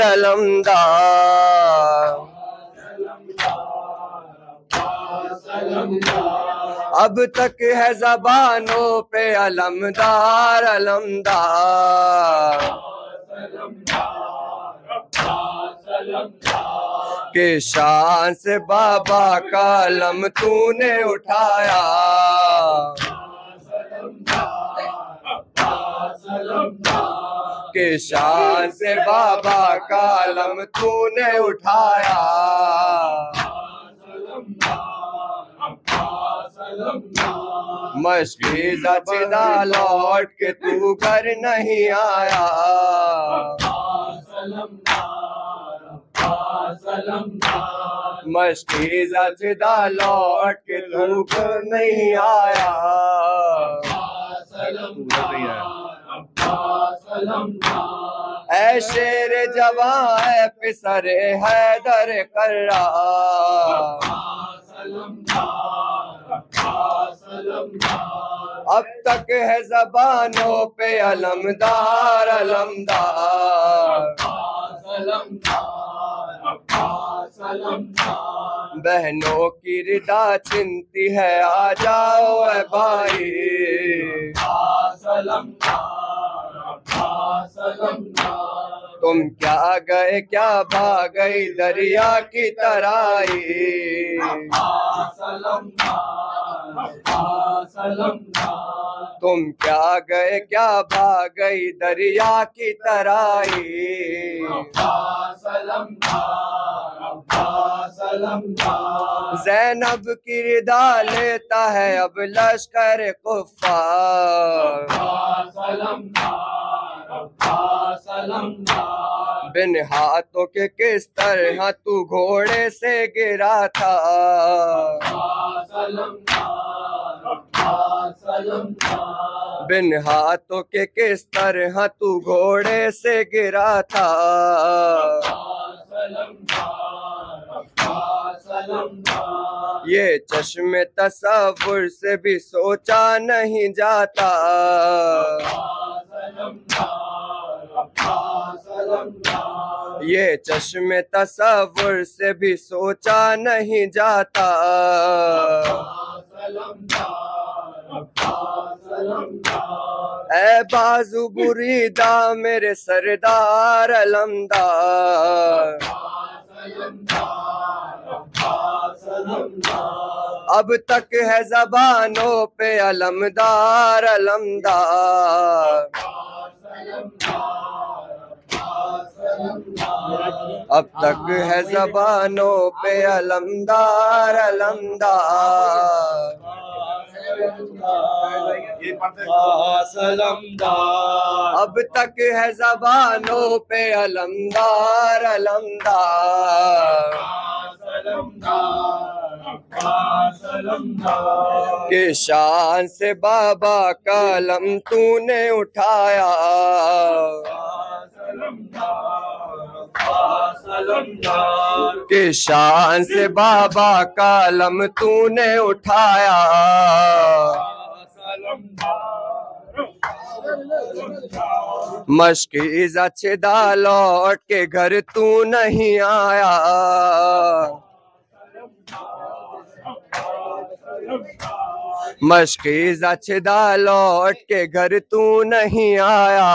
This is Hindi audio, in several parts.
अलमदार। अब तक है ज़बानों पे अलमदार अलमदार के शान से बाबा का अलम तूने उठाया। के शान से बाबा का अलम तूने उठाया। मशकीज़ा चिदा लौट के तू घर नहीं आया। मशकीज़ा चिदा लौट के तू घर नहीं आया। ऐ शेर जवां है पिसरे हैदर कर्रा। अब तक है ज़बानों पे अलमदार अलमदार। बहनों की रिदा चिंती है आ जाओ ऐ भाई। तुम क्या गए क्या भाग गई दरिया की तराई। तुम क्या गए क्या भाग गई दरिया की तराई। ज़ैनब की रिदा लेता है अब लश्कर कुफ़ार। बिन हाथों के किस तरह तू घोड़े से गिरा था। बिन हाथों के किस तरह तू घोड़े से गिरा था। ये चश्मे तसव्वुर से भी सोचा नहीं जाता। ये चश्मे तसव्वुर से भी सोचा नहीं जाता। ऐ बाजू बुरीदा मेरे सरदार अलमदार। अब तक है ज़बानों पे अलमदार अलमदार। अब तक है ज़बानों पे अलमदार अलमदार। अब तक है ज़बानों पे अलमदार अलमदार। के शान से बाबा का अलम तूने उठाया। के शान से बाबा का अलम तूने उठाया। मशकीज़ा चिदा लौट के घर तू नहीं आया। मशकीज़ा चिदा लौट के घर तू नहीं आया।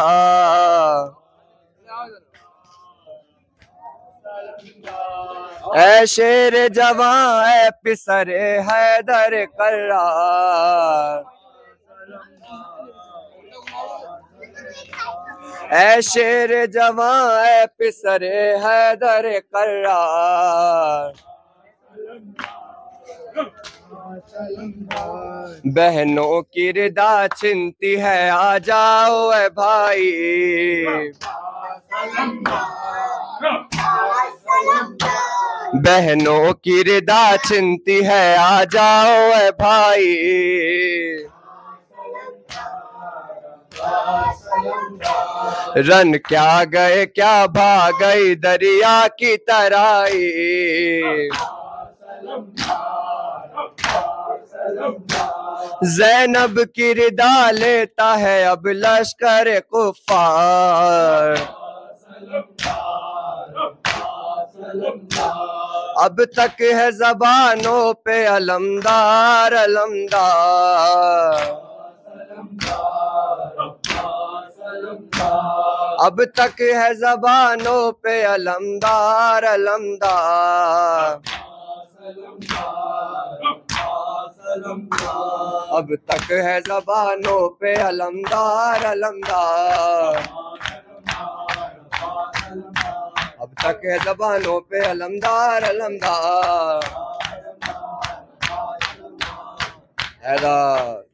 ऐ शेर जवां ऐ पिसरे हैदर कर्रा। ऐ शेर जवां ऐ पिसरे हैदर कर्रा। बहनों की रिदा चिंती है आ जाओ ऐ भाई। बहनों की रिदा चिंती है आ जाओ ऐ भाई। रन क्या गए क्या भाग गई दरिया की तराई। ज़ैनब की रिदा लेता है अब लश्कर कुफ़ार। अब तक है ज़बानों पे अलमदार अलमदार, अब तक है ज़बानों पे अलमदार अलमदार, अब तक है ज़बानों पे अलमदार अलमदार, अब तक है ज़बानों पे अलमदार अलमदार। हैदर